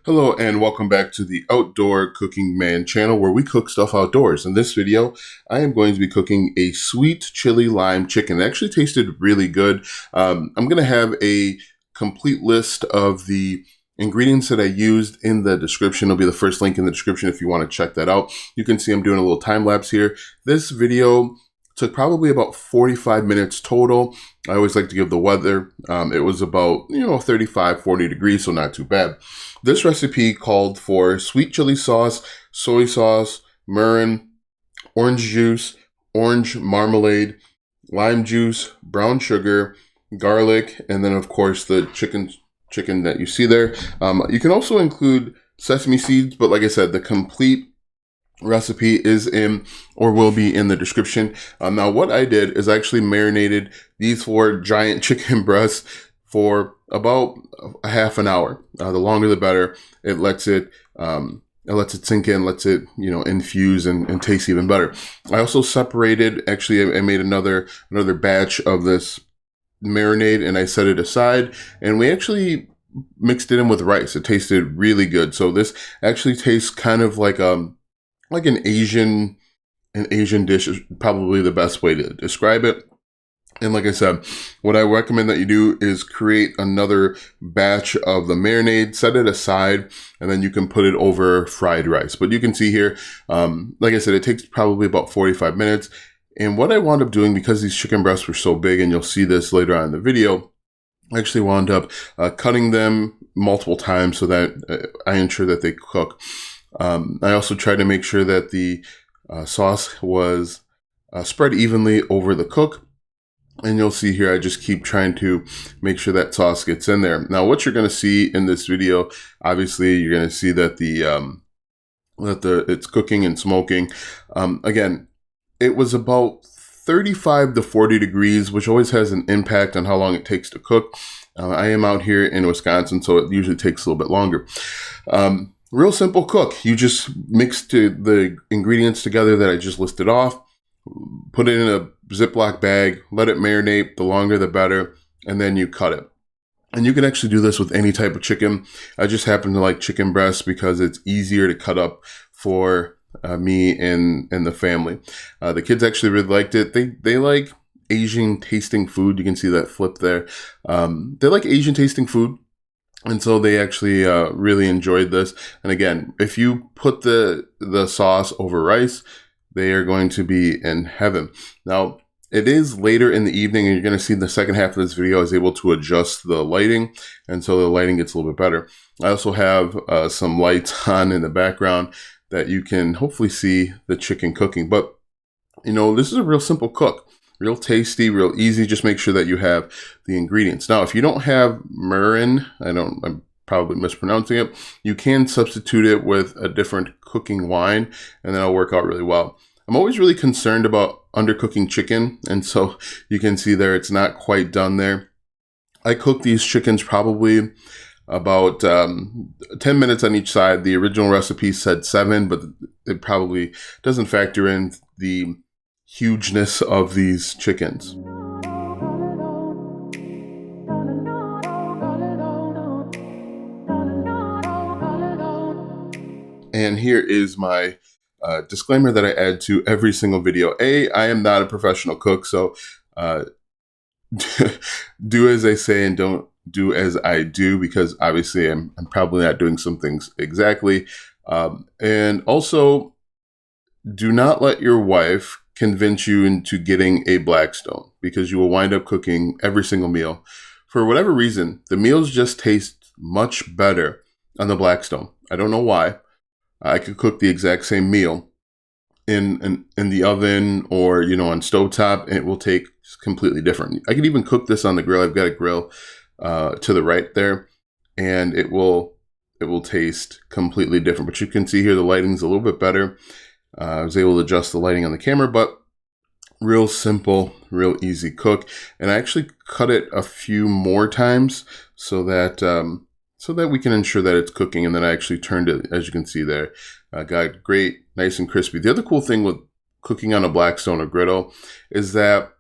Hello and welcome back to the Outdoor Cooking Man channel where we cook stuff outdoors. In this video, I am going to be cooking a sweet chili lime chicken. It actually tasted really good. I'm going to have a complete list of the ingredients that I used in the description. It'll be the first link in the description if you want to check that out. You can see I'm doing a little time lapse here. This video took probably about 45 minutes total. I always like to give the weather. It was about, 35, 40 degrees, so not too bad. This recipe called for sweet chili sauce, soy sauce, mirin, orange juice, orange marmalade, lime juice, brown sugar, garlic, and then of course the chicken that you see there. You can also include sesame seeds, but like I said, the complete recipe is in or will be in the description. Now what I did is I actually marinated these 4 giant chicken breasts for about a half an hour. The longer the better. It lets it sink in, lets it, infuse and taste even better. I also separated, actually I made another batch of this marinade and I set it aside, and we actually mixed it in with rice. It tasted really good. So this actually tastes kind of like an Asian dish is probably the best way to describe it. And like I said, what I recommend that you do is create another batch of the marinade, set it aside, and then you can put it over fried rice. But you can see here, like I said, it takes probably about 45 minutes. And what I wound up doing, because these chicken breasts were so big, and you'll see this later on in the video, I actually wound up cutting them multiple times so that I ensure that they cook. I also tried to make sure that the sauce was spread evenly over the cook. And you'll see here, I just keep trying to make sure that sauce gets in there. Now, what you're going to see in this video, obviously, you're going to see that it's cooking and smoking. Again, it was about 35 to 40 degrees, which always has an impact on how long it takes to cook. I am out here in Wisconsin, so it usually takes a little bit longer. Real simple cook. You just mix the ingredients together that I just listed off, put it in a Ziploc bag, let it marinate, the longer the better, and then you cut it. And you can actually do this with any type of chicken. I just happen to like chicken breasts because it's easier to cut up for me and the family. The kids actually really liked it. They like Asian tasting food. You can see that flip there. They like Asian tasting food. And so they actually really enjoyed this. And again, if you put the sauce over rice, they are going to be in heaven. Now, it is later in the evening, and you're going to see in the second half of this video, I was able to adjust the lighting, and so the lighting gets a little bit better. I also have some lights on in the background that you can hopefully see the chicken cooking. But, this is a real simple cook. Real tasty, real easy. Just make sure that you have the ingredients. Now, if you don't have mirin, I'm probably mispronouncing it, you can substitute it with a different cooking wine, and that'll work out really well. I'm always really concerned about undercooking chicken, and so you can see there it's not quite done there. I cook these chickens probably about 10 minutes on each side. The original recipe said 7, but it probably doesn't factor in the hugeness of these chickens. And here is my disclaimer that I add to every single video. I am not a professional cook, so do as I say and don't do as I do, because obviously I'm probably not doing some things exactly. And also, do not let your wife convince you into getting a Blackstone, because you will wind up cooking every single meal. For whatever reason, the meals just taste much better on the Blackstone. I don't know why. I could cook the exact same meal in the oven or, on stovetop, and it will take completely different. I could even cook this on the grill. I've got a grill to the right there, and it will taste completely different. But you can see here the lighting's a little bit better. I was able to adjust the lighting on the camera, but real simple, real easy cook. And I actually cut it a few more times so that we can ensure that it's cooking. And then I actually turned it, as you can see there, got great, nice and crispy. The other cool thing with cooking on a Blackstone or griddle is that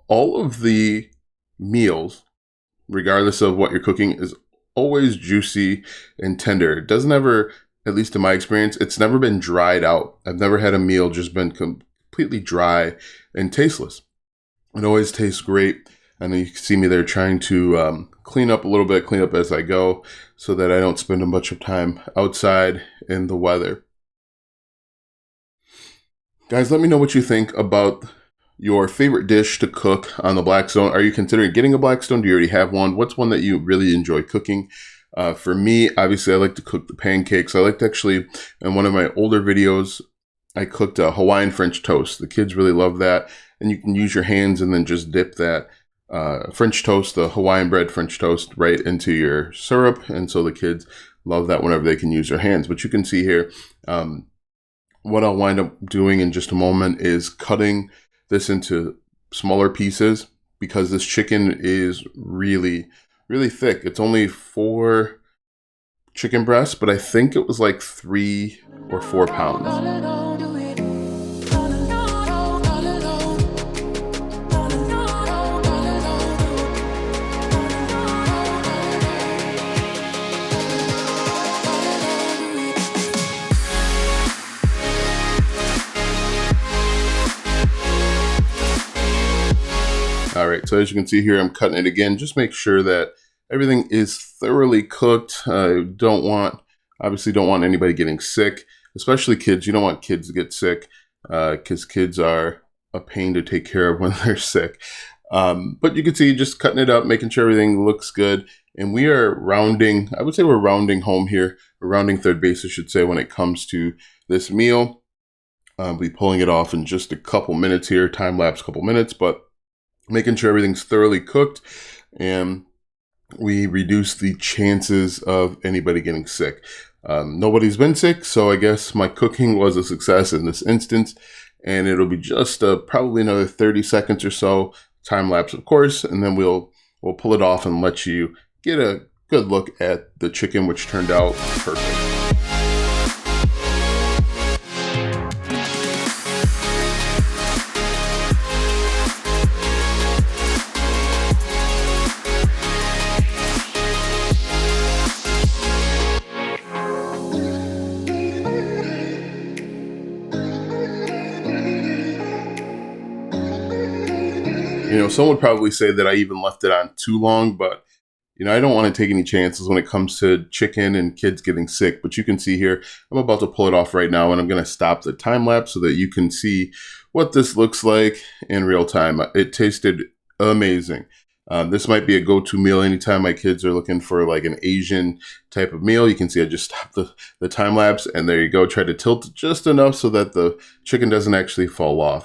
all of the meals, regardless of what you're cooking, is always juicy and tender. It doesn't ever, at least in my experience, it's never been dried out. I've never had a meal just been completely dry and tasteless. It always tastes great. And you can see me there trying to clean up a little bit, clean up as I go, so that I don't spend a bunch of time outside in the weather. Guys, let me know what you think about your favorite dish to cook on the Blackstone. Are you considering getting a Blackstone? Do you already have one? What's one that you really enjoy cooking? For me, obviously, I like to cook the pancakes. I like to actually, in one of my older videos, I cooked a Hawaiian French toast. The kids really love that. And you can use your hands and then just dip that French toast, the Hawaiian bread French toast, right into your syrup. And so the kids love that whenever they can use their hands. But you can see here, what I'll wind up doing in just a moment is cutting this into smaller pieces because this chicken is really, really thick. It's only 4 chicken breasts, but I think it was like 3 or 4 pounds. All right, so as you can see here, I'm cutting it again. Just make sure that everything is thoroughly cooked. Obviously don't want anybody getting sick, especially kids. You don't want kids to get sick because kids are a pain to take care of when they're sick. But you can see just cutting it up, making sure everything looks good. And we are rounding, I would say we're rounding home here. We're rounding third base, I should say, when it comes to this meal. I'll be pulling it off in just a couple minutes here, time lapse couple minutes, but making sure everything's thoroughly cooked and we reduce the chances of anybody getting sick. Nobody's been sick, so I guess my cooking was a success in this instance, and it'll be just probably another 30 seconds or so, time lapse of course, and then we'll pull it off and let you get a good look at the chicken, which turned out perfect. Some would probably say that I even left it on too long, but I don't want to take any chances when it comes to chicken and kids getting sick. But you can see here, I'm about to pull it off right now, and I'm going to stop the time lapse so that you can see what this looks like in real time. It tasted amazing. This might be a go-to meal anytime my kids are looking for like an Asian type of meal. You can see I just stopped the time lapse, and there you go. Try to tilt it just enough so that the chicken doesn't actually fall off.